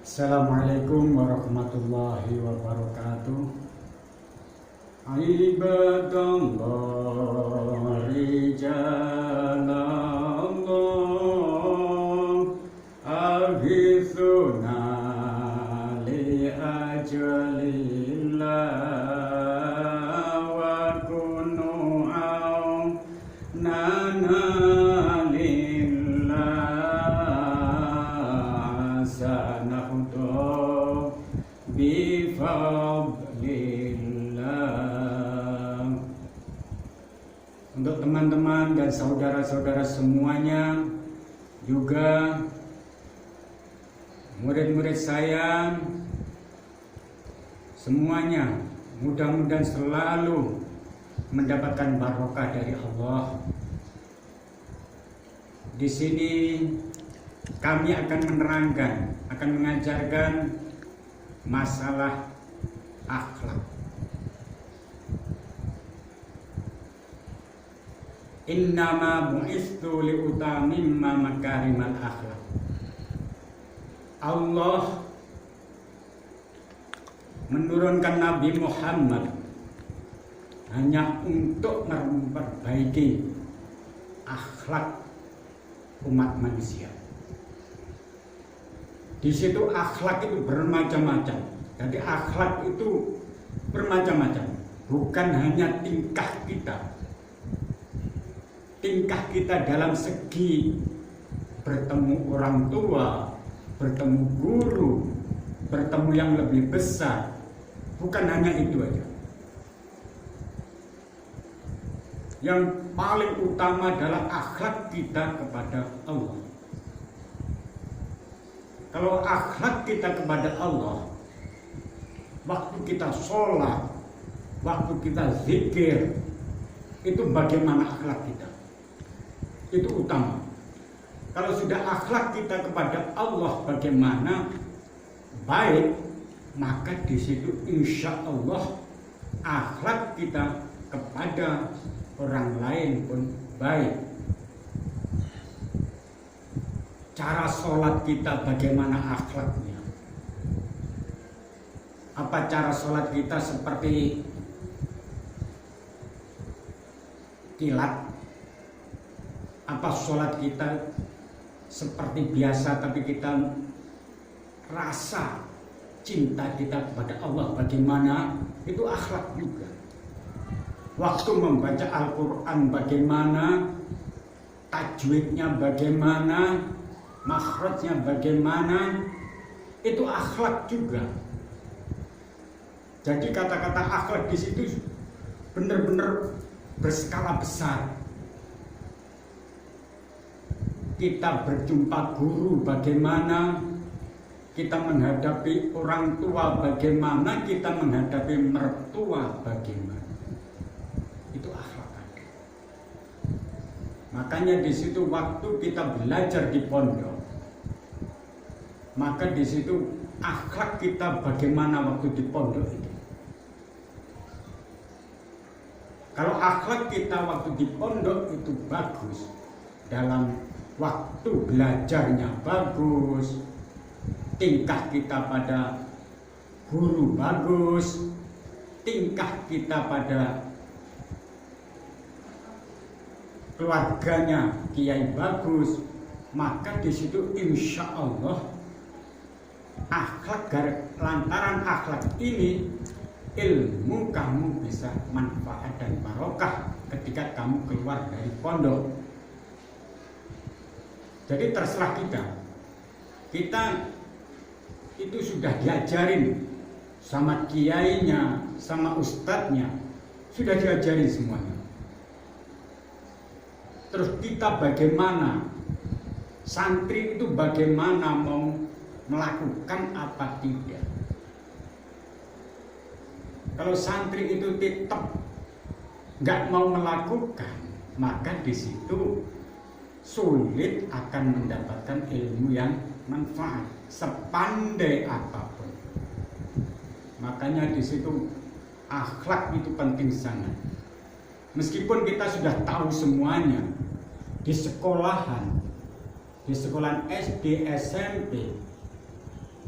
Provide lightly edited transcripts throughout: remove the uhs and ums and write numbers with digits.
Assalamualaikum warahmatullahi wabarakatuh. Ibadallah rijalallah aghithuna li ajalillah wa kunu aunana bifadlillah. Untuk teman-teman dan saudara-saudara semuanya, juga murid-murid saya semuanya, mudah-mudahan selalu mendapatkan barokah dari Allah. Di sini kami akan menerangkan, akan mengajarkan masalah akhlak. Innama bu'istu liutamimma makarimal akhlak. Allah menurunkan Nabi Muhammad hanya untuk memperbaiki akhlak umat manusia. Di situ akhlak itu bermacam-macam. Jadi akhlak itu bermacam-macam, bukan hanya tingkah kita. Tingkah kita dalam segi bertemu orang tua, bertemu guru, bertemu yang lebih besar. Bukan hanya itu aja. Yang paling utama adalah akhlak kita kepada Allah. Kalau akhlak kita kepada Allah, waktu kita sholat, waktu kita zikir, itu bagaimana akhlak kita? Itu utama. Kalau sudah akhlak kita kepada Allah bagaimana baik, maka di situ insya Allah akhlak kita kepada orang lain pun baik. Cara sholat kita bagaimana akhlaknya? Apa cara sholat kita seperti kilat? Apa sholat kita seperti biasa tapi kita rasa cinta kita kepada Allah bagaimana? Itu akhlak juga. Waktu membaca Al-Quran bagaimana? Tajwidnya bagaimana? Makhrajnya bagaimana? Itu akhlak juga. Jadi kata-kata akhlak di situ benar-benar berskala besar. Kita berjumpa guru bagaimana, kita menghadapi orang tua bagaimana, kita menghadapi mertua bagaimana. Itu akhlak. Makanya di situ waktu kita belajar di pondok, maka di situ akhlak kita bagaimana waktu di pondok itu. Kalau akhlak kita waktu di pondok itu bagus, dalam waktu belajarnya bagus, tingkah kita pada guru bagus, tingkah kita pada keluarganya kiai bagus, maka di situ insya Allah akhlak, lantaran akhlak ini ilmu kamu bisa manfaat dan barokah ketika kamu keluar dari pondok. Jadi terserah kita itu sudah diajarin sama kiainya, sama ustadznya, sudah diajarin semuanya. Terus kita bagaimana, santri itu bagaimana mau melakukan apa tidak. Kalau santri itu tetap nggak mau melakukan, maka di situ sulit akan mendapatkan ilmu yang manfaat sepandai apapun. Makanya di situ akhlak itu penting sangat. Meskipun kita sudah tahu semuanya di sekolahan, di sekolahan SD, SMP,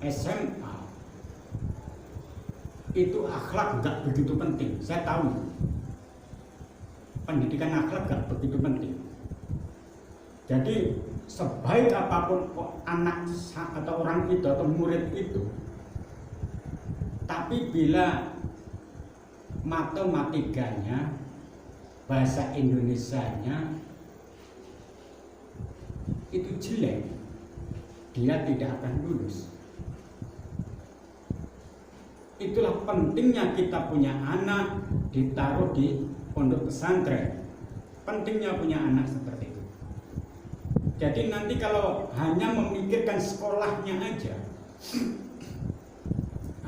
SMA itu akhlak nggak begitu penting. Saya tahu pendidikan akhlak nggak begitu penting. Jadi sebaik apapun anak atau orang itu atau murid itu, tapi bila matematikanya, bahasa Indonesianya itu jelek, dia tidak akan lulus. Itulah pentingnya kita punya anak ditaruh di pondok pesantren. Pentingnya punya anak seperti itu. Jadi nanti kalau hanya memikirkan sekolahnya aja,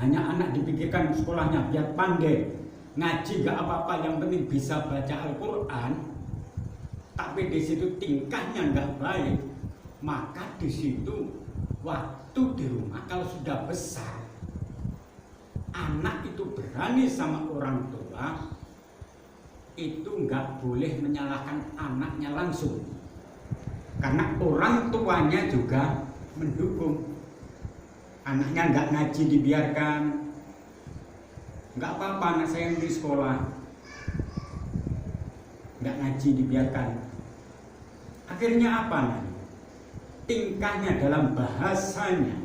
hanya anak dipikirkan sekolahnya biar pandai, ngaji gak apa-apa, yang penting bisa baca Al-Quran, tapi di situ tingkahnya gak baik, maka di situ waktu di rumah kalau sudah besar, anak itu berani sama orang tua, itu nggak boleh menyalahkan anaknya langsung, karena orang tuanya juga mendukung. Anaknya nggak ngaji dibiarkan, nggak apa-apa anak saya di sekolah, nggak ngaji dibiarkan. Akhirnya apa nanti? Tingkahnya dalam bahasanya,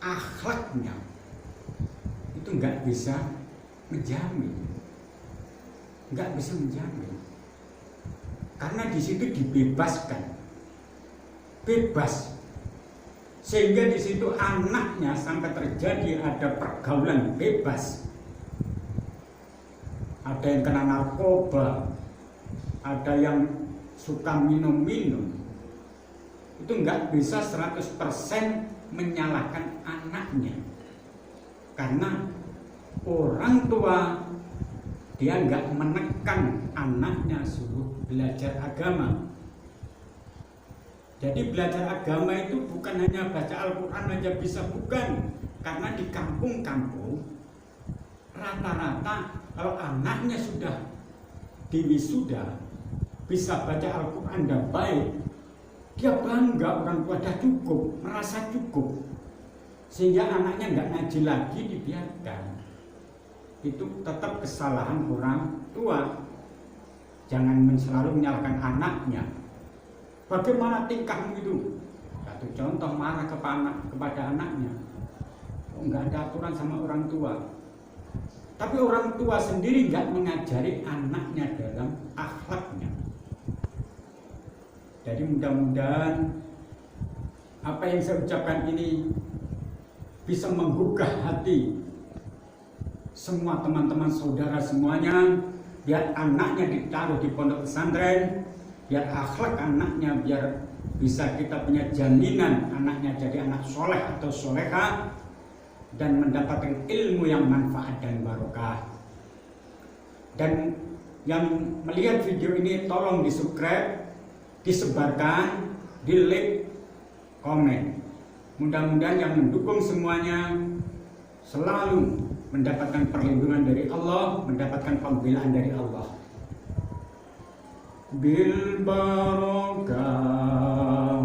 akhlaknya itu nggak bisa menjamin, nggak bisa menjamin, karena di situ dibebaskan, bebas, sehingga di situ anaknya sampai terjadi ada pergaulan bebas, ada yang kena narkoba, ada yang suka minum-minum, itu nggak bisa 100% menyalahkan anaknya, karena orang tua dia nggak menekan anaknya suruh belajar agama. Jadi belajar agama itu bukan hanya baca Al-Quran aja bisa, bukan. Karena di kampung-kampung rata-rata kalau anaknya sudah diwisuda, bisa baca Al-Quran dan baik, dia bangga, orang tua dah cukup, merasa cukup, sehingga anaknya nggak ngaji lagi dibiarkan. Itu tetap kesalahan orang tua. Jangan selalu menyalahkan anaknya. Bagaimana tingkahmu itu? Satu contoh, marah kepada anaknya. Oh, nggak ada aturan sama orang tua. Tapi orang tua sendiri nggak mengajari anaknya dalam akhlaknya. Jadi mudah-mudahan apa yang saya ucapkan ini bisa menggugah hati semua teman-teman saudara semuanya, biar anaknya ditaruh di pondok pesantren, biar akhlak anaknya, biar bisa kita punya jaminan anaknya jadi anak soleh atau soleha dan mendapatkan ilmu yang manfaat dan barokah. Dan yang melihat video ini tolong di subscribe, disebarkan, di like, komen. Mudah-mudahan yang mendukung semuanya selalu mendapatkan perlindungan dari Allah, mendapatkan pembelaan dari Allah. Bil barakah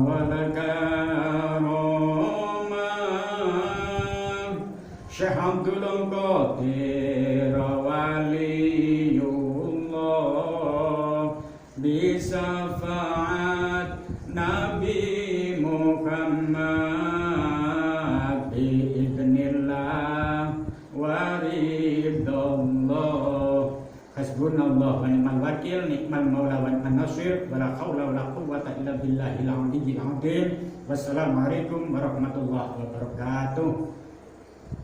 wal karamah Syekh Abdul Qadir Waliyullah bisyafaat Nabi Muhammad biidznillah waridallah. Hasbunallah wa ni'mal wakil, ni'mal maula wa ni'man nasir, wala haula wala quwwata illa billahil aliyyil azim. Wassalamualaikum warahmatullahi wabarakatuh.